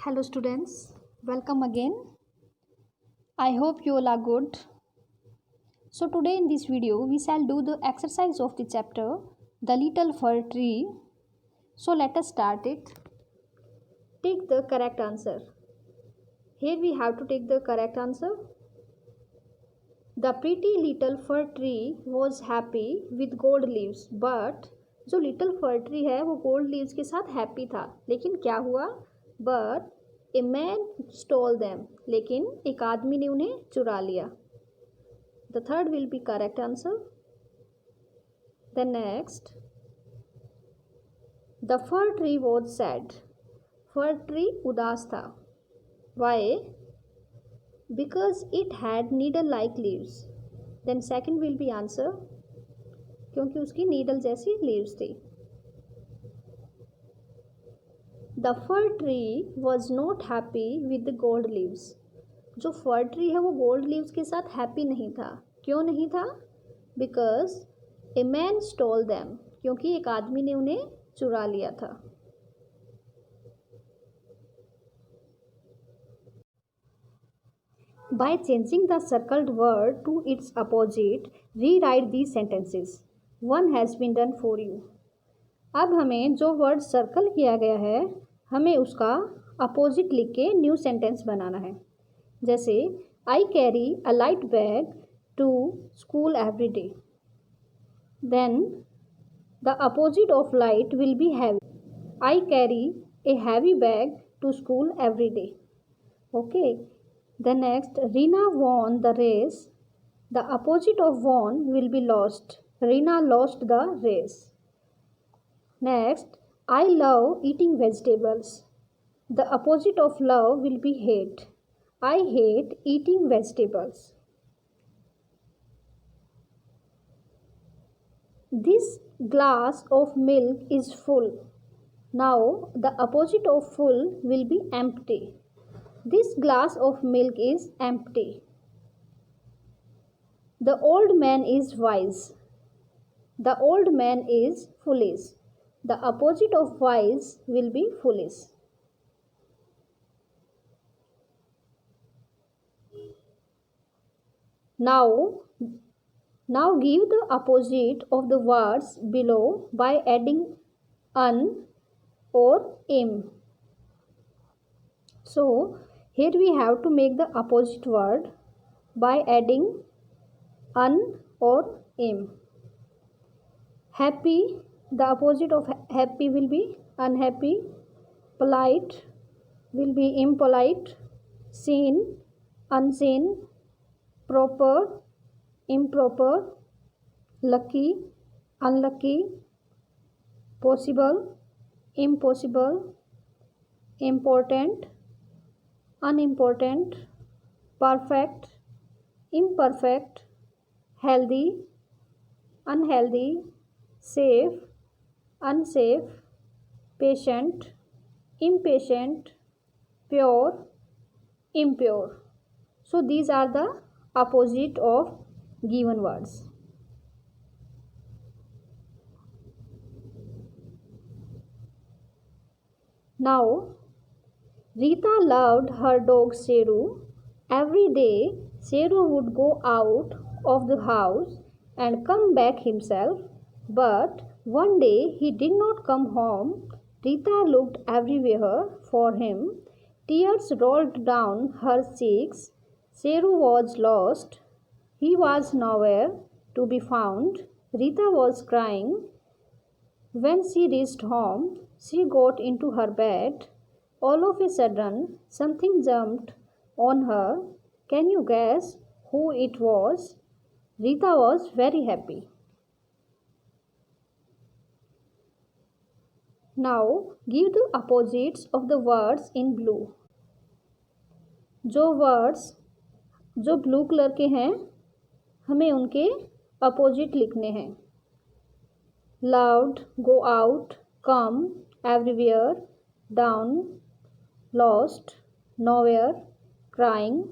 Hello students, welcome again. I hope you all are good. So today in this video we shall do the exercise of the chapter The Little Fir Tree. So let us start it. Take the correct answer. Here we have to take the correct answer. The pretty little fir tree was happy with gold leaves, but जो little फर tree है वो gold leaves के साथ happy था, लेकिन क्या हुआ? But a man stole them, लेकिन एक आदमी ने उन्हें चुरा लिया. The third will be correct answer. Then next, the fir tree was sad. Fir tree उदास था. Why? Because it had needle like leaves. Then second will be answer, क्योंकि उसकी नीडल जैसी लीव्स थी. The fir tree was not happy with the gold leaves. जो fir tree है वो gold leaves के साथ हैप्पी नहीं था. क्यों नहीं था? Because A man stall them, क्योंकि एक आदमी ने उन्हें चुरा लिया था. By changing the circled word to its opposite, rewrite these sentences. One has been done for you. अब हमें जो वर्ड सर्कल किया गया है हमें उसका अपोजिट लिख के न्यू सेंटेंस बनाना है. जैसे I carry a light bag to school every day. Then the opposite of light will be heavy. I carry a heavy bag to school every day. Okay. Then next, Rina won the race. The opposite of won will be lost. Rina lost the race. Next, I love eating vegetables. The opposite of love will be hate. I hate eating vegetables. This glass of milk is full. Now, the opposite of full will be empty. This glass of milk is empty. The old man is wise. The old man is foolish. The opposite of wise will be foolish. Now give the opposite of the words below by adding un or im. So here we have to make the opposite word by adding un or im. Happy, the opposite of happy will be unhappy. Polite will be impolite. Seen, unseen. Proper, improper. Lucky, unlucky. Possible, impossible. Important, unimportant. Perfect, imperfect. Healthy, unhealthy. Safe, unsafe. Patient, impatient. Pure, impure. So these are the opposite of given words. Now, Rita loved her dog Seru. Every day, Seru would go out of the house and come back himself. But one day he did not come home. Rita looked everywhere for him. Tears rolled down her cheeks. Seru was lost. He was nowhere to be found. Rita was crying. When she reached home, she got into her bed. All of a sudden, something jumped on her. Can you guess who it was? Rita was very happy. Now, give the opposites of the words in blue. जो words जो blue colour के हैं हमें उनके opposite लिखने हैं. Loved, go out, come, everywhere, down, lost, nowhere, crying,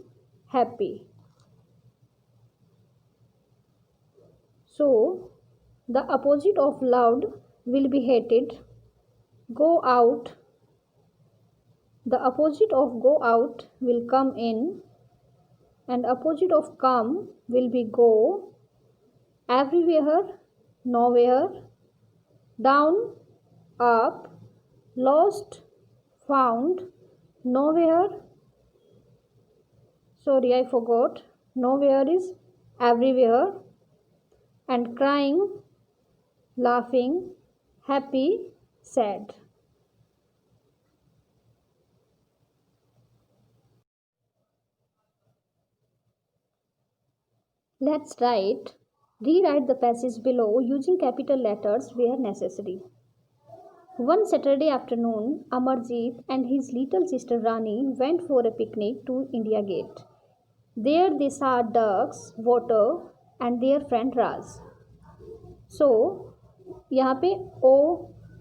happy. So the opposite of loved will be hated. Go out The opposite of go out will come in, and opposite of come will be go. Everywhere, nowhere, down, up, lost, found, nowhere. Sorry, I forgot. Nowhere is everywhere, and crying, laughing, happy, sad. Let's rewrite the passage below using capital letters where necessary. One Saturday afternoon, Amarjeet and his little sister Rani went for a picnic to India Gate. There they saw ducks, water, and their friend Raj. So, यहाँ पे ओ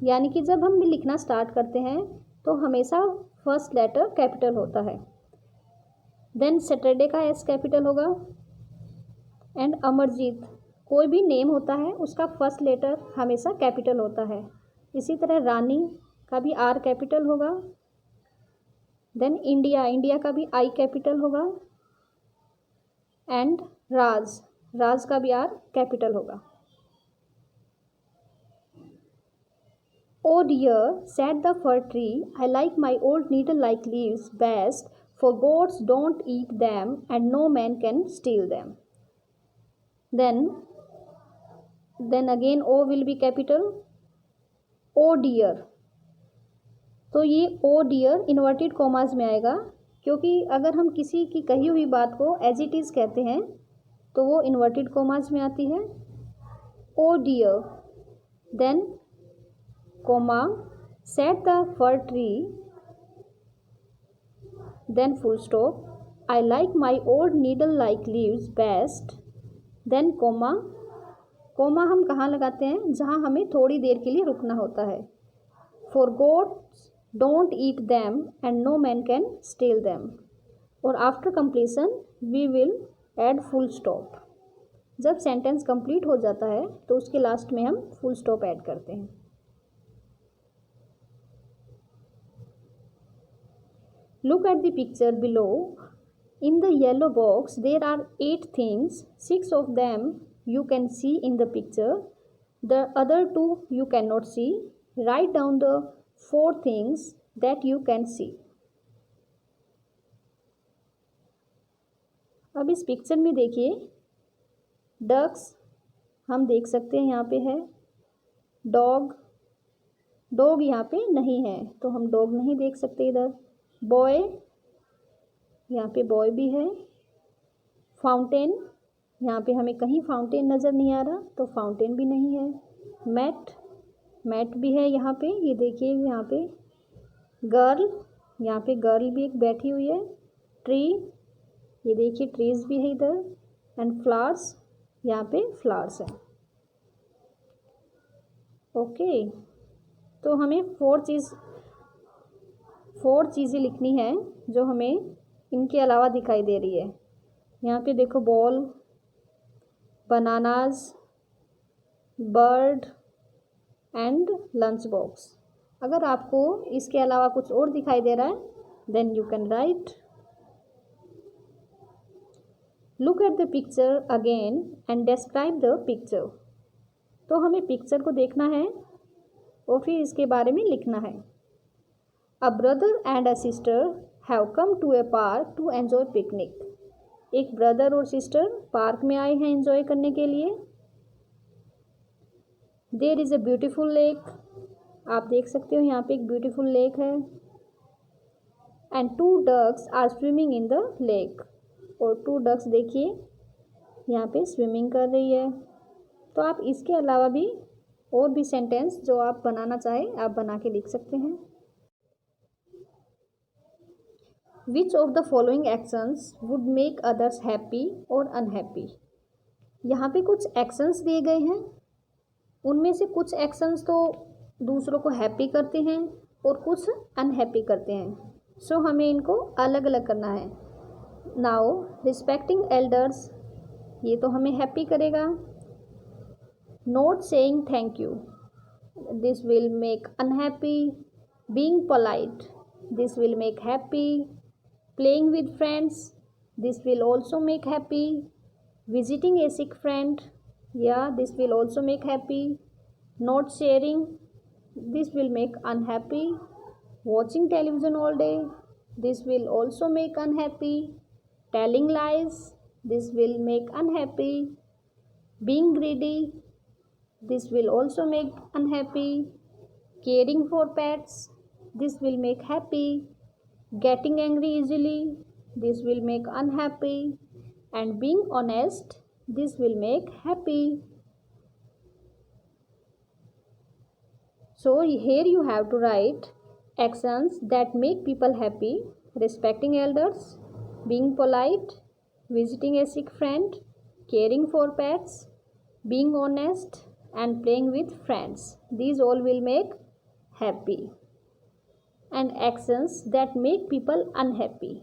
यानी कि जब हम भी लिखना start करते हैं तो हमेशा फर्स्ट लेटर कैपिटल होता है. देन सैटरडे का एस कैपिटल होगा. एंड अमरजीत, कोई भी नेम होता है उसका फर्स्ट लेटर हमेशा कैपिटल होता है. इसी तरह रानी का भी आर कैपिटल होगा. देन इंडिया का भी आई कैपिटल होगा. एंड राज का भी आर कैपिटल होगा. Oh dear, said the fir tree, I like my old needle-like leaves best, for goats don't eat them and no man can steal them. Then again O will be capital. Oh dear. तो ये oh dear inverted commas में आएगा, क्योंकि अगर हम किसी की कही हुई बात को एज इट इज़ कहते हैं तो वो इन्वर्टेड कॉमास में आती है. Oh dear. Then comma, said the fir tree, then full stop, I like my old needle-like leaves best, then comma हम कहाँ लगाते हैं? जहाँ हमें थोड़ी देर के लिए रुकना होता है. For goats don't eat them and no man can steal them. और after completion we will add full stop. जब सेंटेंस कंप्लीट हो जाता है तो उसके लास्ट में हम फुल स्टॉप ऐड करते हैं. Look at the picture below. In the yellow box, there are 8 things. 6 of them you can see in the picture. The other 2 you cannot see. Write down the 4 things that you can see. अब इस picture में देखिए, ducks हम देख सकते हैं यहाँ पे है. डॉग यहाँ पे नहीं है तो हम डॉग नहीं देख सकते इधर. बॉय, यहाँ पे बॉय भी है. फाउंटेन, यहाँ पे हमें कहीं फाउंटेन नज़र नहीं आ रहा तो फाउंटेन भी नहीं है. मैट भी है यहाँ पे, ये देखिए यहाँ पे. गर्ल, यहाँ पे गर्ल भी एक बैठी हुई है. ट्री, ये देखिए ट्रीज भी है इधर. एंड फ्लावर्स, यहाँ पे फ्लावर्स है. ओके, तो हमें 4 चीज़ें लिखनी है जो हमें इनके अलावा दिखाई दे रही है. यहाँ पे देखो ball, bananas, bird and lunch box. अगर आपको इसके अलावा कुछ और दिखाई दे रहा है then you can write. Look at the picture again and describe the picture. तो हमें पिक्चर को देखना है और फिर इसके बारे में लिखना है. A brother and a sister have come to a park to enjoy picnic. एक ब्रदर और सिस्टर पार्क में आए हैं एंजॉय करने के लिए. There is a beautiful lake. आप देख सकते हो यहाँ पे एक ब्यूटीफुल लेक है. And 2 ducks are swimming in the lake. और 2 ducks देखिए यहाँ पे स्विमिंग कर रही है. तो आप इसके अलावा भी और भी सेंटेंस जो आप बनाना चाहें आप बना के लिख सकते हैं. Which of the following actions would make others happy or unhappy? यहाँ पे कुछ एक्शंस दिए गए हैं. उनमें से कुछ एक्शंस तो दूसरों को हैप्पी करते हैं और कुछ अनहैप्पी करते हैं. सो हमें इनको अलग अलग करना है. नाउ रिस्पेक्टिंग एल्डर्स, ये तो हमें हैप्पी करेगा. Not saying thank you, this will make unhappy. Being polite, this will make happy. Playing with friends, this will also make happy. Visiting a sick friend, yeah, this will also make happy. Not sharing, this will make unhappy. Watching television all day, this will also make unhappy. Telling lies, this will make unhappy. Being greedy, this will also make unhappy. Caring for pets, this will make happy. Getting angry easily, this will make unhappy. And being honest, this will make happy. So here you have to write actions that make people happy: respecting elders, being polite, visiting a sick friend, caring for pets, being honest, and playing with friends. These all will make happy. And actions that make people unhappy: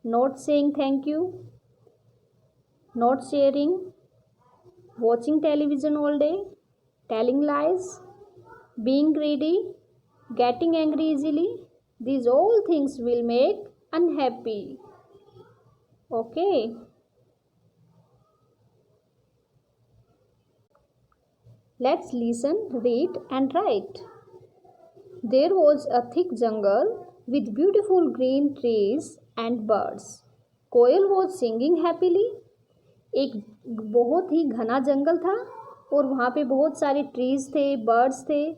not saying thank you, not sharing, watching television all day, telling lies, being greedy, getting angry easily. These all things will make unhappy. Okay. Let's listen, read, and write. There was a thick jungle with beautiful green trees and birds. Koयल was singing happily. एक बहुत ही घना जंगल था और वहाँ पे बहुत सारे trees थे, बर्ड्स थे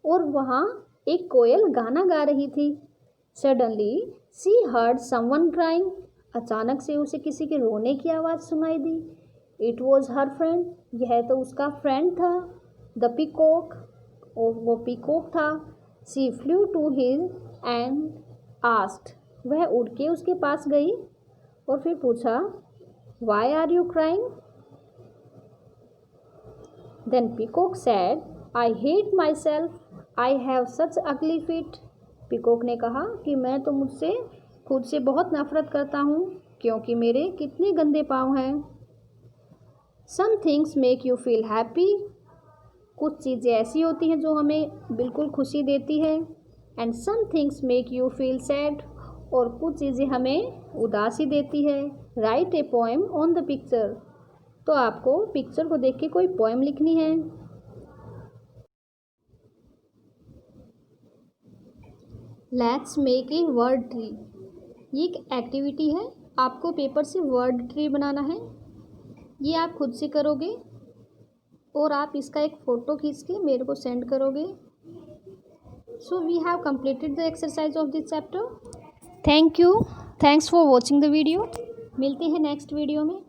और वहाँ एक कोयल गाना गा रही थी. Suddenly she heard someone crying. अचानक से उसे किसी के रोने की आवाज़ सुनाई दी. It was her friend. यह तो उसका फ्रेंड था. The peacock. और वो पीकॉक था. She flew to his and asked. वह उड़ के उसके पास गई और फिर पूछा, why are you crying? Then peacock said, I hate myself. I have such ugly feet. Peacock ने कहा कि मैं तो मुझसे खुद से बहुत नफरत करता हूँ क्योंकि मेरे कितने गंदे पाँव हैं. Some things make you feel happy. कुछ चीज़ें ऐसी होती हैं जो हमें बिल्कुल खुशी देती है. And some things make you feel sad. और कुछ चीज़ें हमें उदासी देती है. Write a poem on the picture. तो आपको पिक्चर को देख के कोई पोएम लिखनी है. Let's make a word tree. ये एक एक्टिविटी है. आपको पेपर से वर्ड ट्री बनाना है. ये आप खुद से करोगे और आप इसका एक फ़ोटो खींच के मेरे को सेंड करोगे. So we have completed the exercise of this chapter. Thank you. Thanks for watching the video. मिलते हैं नेक्स्ट वीडियो में.